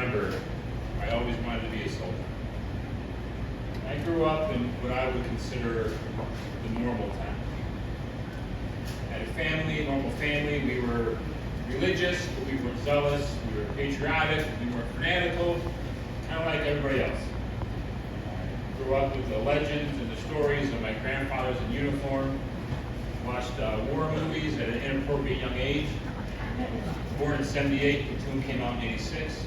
remember, I always wanted to be a soldier. I grew up in what I would consider the normal town. I had a family, a normal family. We were religious, but we weren't zealous. We were patriotic. We weren't fanatical, kind of like everybody else. I grew up with the legends and the stories of my grandfathers in uniform. Watched war movies at an inappropriate young age. Born in '78, Platoon came out in '86.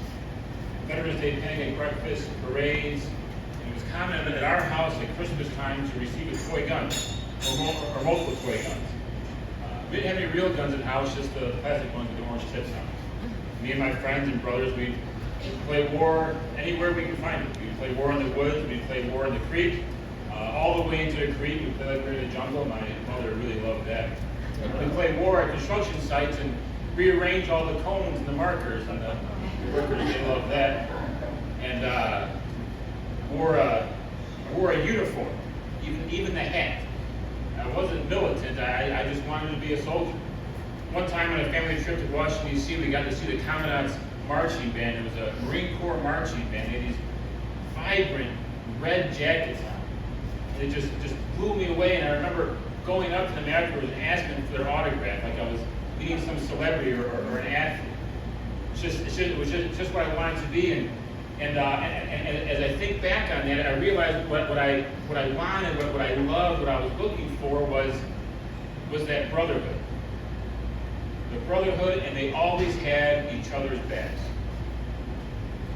Veterans Day pancake breakfast, parades. And it was common at our house at Christmas time to receive a toy gun, or multiple toy guns. We didn't have any real guns in the house, just the plastic ones with the orange tips on them. Me and my friends and brothers, we'd play war anywhere we could find it. We'd play war in the woods, we'd play war in the creek, all the way into the creek. We'd play like we were in the jungle. My mother really loved that. We'd play war at construction sites and rearrange all the cones and the markers on the workers. They loved that. And wore a uniform, even the hat. I wasn't militant, I just wanted to be a soldier. One time on a family trip to Washington, D.C., we got to see the Commandant's marching band. It was a Marine Corps marching band. They had these vibrant red jackets on. And it just blew me away, and I remember going up to them afterwards and asking for their autograph, like I was meeting some celebrity or an athlete. It was just what I wanted to be, and as I think back on that, I realized what I wanted, what I loved, what I was looking for was that brotherhood. The brotherhood, and they always had each other's backs.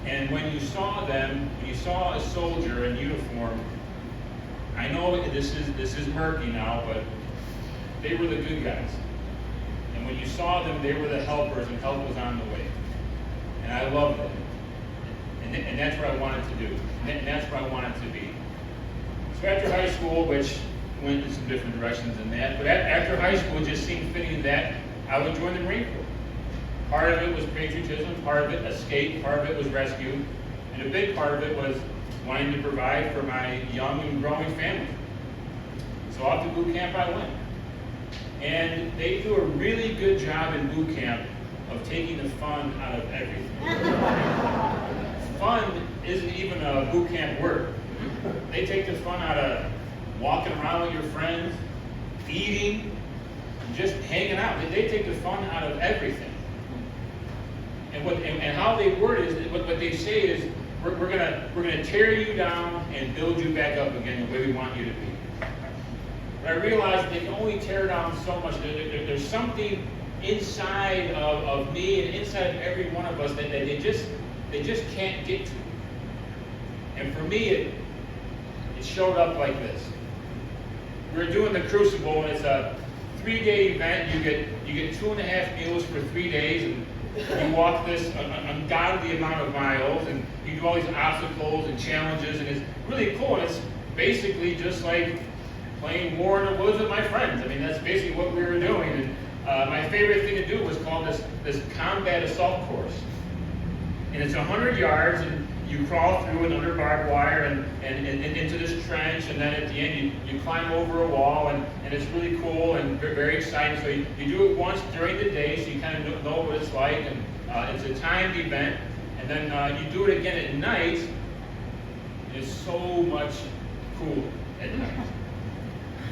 And when you saw them, when you saw a soldier in uniform, I know this is murky now, but they were the good guys. And when you saw them, they were the helpers, and help was on the way. And I loved it. And that's what I wanted to do. And that's what I wanted to be. So after high school, which went in some different directions than that, but after high school, it just seemed fitting that I would join the Marine Corps. Part of it was patriotism, part of it escape, part of it was rescue, and a big part of it was wanting to provide for my young and growing family. So off to boot camp I went. And they do a really good job in boot camp of taking the fun out of everything. Fun isn't even a boot camp word. They take the fun out of walking around with your friends, eating, and just hanging out. They take the fun out of everything. And how they word it is, what they say is, we're gonna tear you down and build you back up again the way we want you to be. But I realized they can only tear down so much. There's something inside of me and inside of every one of us that they just can't get to. And for me, it showed up like this. We're doing the Crucible, and it's a 3-day event. You get 2.5 meals for 3 days, and you walk this ungodly amount of miles, and you do all these obstacles and challenges, and it's really cool. And it's basically just like playing war in the woods with my friends. I mean, that's basically what we were doing. And my favorite thing to do was called this combat assault course. And it's 100 yards, and you crawl through it under barbed wire and into this trench, and then at the end you climb over a wall, and it's really cool and very exciting. So you do it once during the day, so you kind of know what it's like, and it's a timed event. And then you do it again at night. It's so much cooler at night.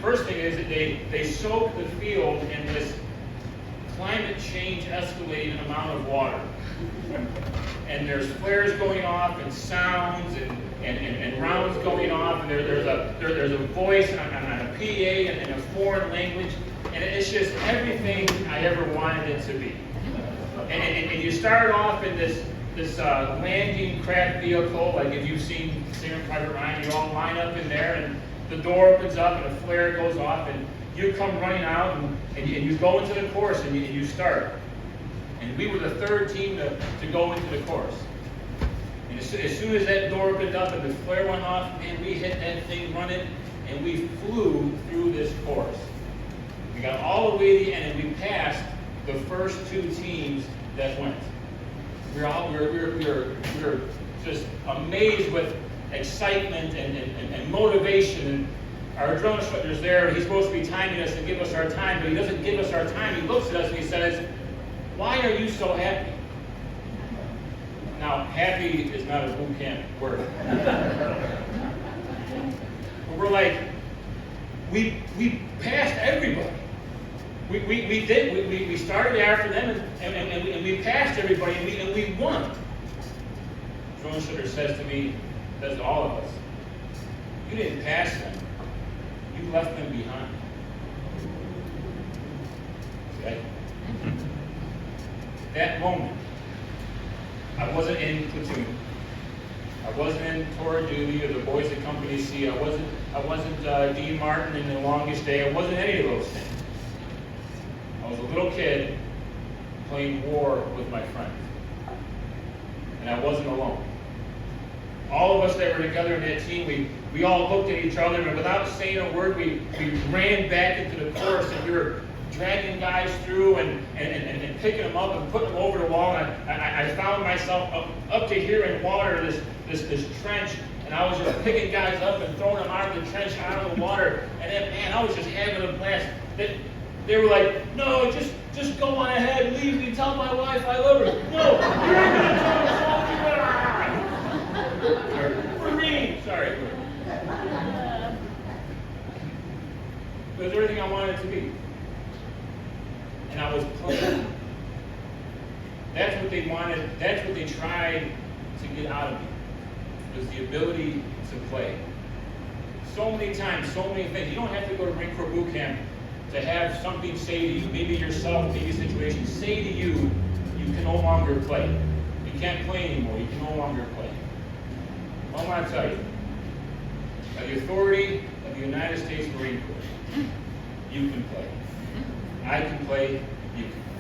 First thing is that they soak the field in this climate change escalating amount of water. And there's flares going off, and sounds, and rounds going off, and there's a voice on a PA and a foreign language, and it's just everything I ever wanted it to be. And you start off in this landing craft vehicle, like if you've seen Saving Private Ryan, you all line up in there, and the door opens up, and a flare goes off, and you come running out, and you go into the course, and you start. And we were the third team to go into the course. And as soon as that door opened up and the flare went off, man, we hit that thing running, and we flew through this course. We got all the way to the end, and we passed the first 2 teams that went. We were just amazed with excitement and motivation. And our drone instructor's there, and he's supposed to be timing us and give us our time, but he doesn't give us our time. He looks at us and he says, "Why are you so happy?" Now, happy is not a boot camp word. But we're like, we passed everybody. We started after them and we passed everybody and we won. Joan Sugar says to me, says to all of us, you didn't pass them, you left them behind. Okay? That moment, I wasn't in platoon. I wasn't in Torah duty or the boys at Company C. I wasn't Dean Martin in The Longest Day. I wasn't any of those things. I was a little kid playing war with my friends. And I wasn't alone. All of us that were together in that team, we all looked at each other, and without saying a word, we ran back into the course, and we were dragging guys through and picking them up and putting them over the wall. And I found myself up to here in water, this trench, and I was just picking guys up and throwing them out of the trench, out of the water. And then, man, I was just having a blast. They were like, no, just go on ahead, leave me, tell my wife I love her. No, you're going to tell us all. Marine, sorry. It was everything I wanted it to be. And I was playing. That's what they wanted, that's what they tried to get out of me, was the ability to play. So many times, so many things. You don't have to go to Marine Corps boot camp to have something say to you, maybe yourself, maybe a situation, say to you, you can no longer play. You can't play anymore, you can no longer play. Well, I want to tell you, by the authority of the United States Marine Corps, you can play. I can play, you can play.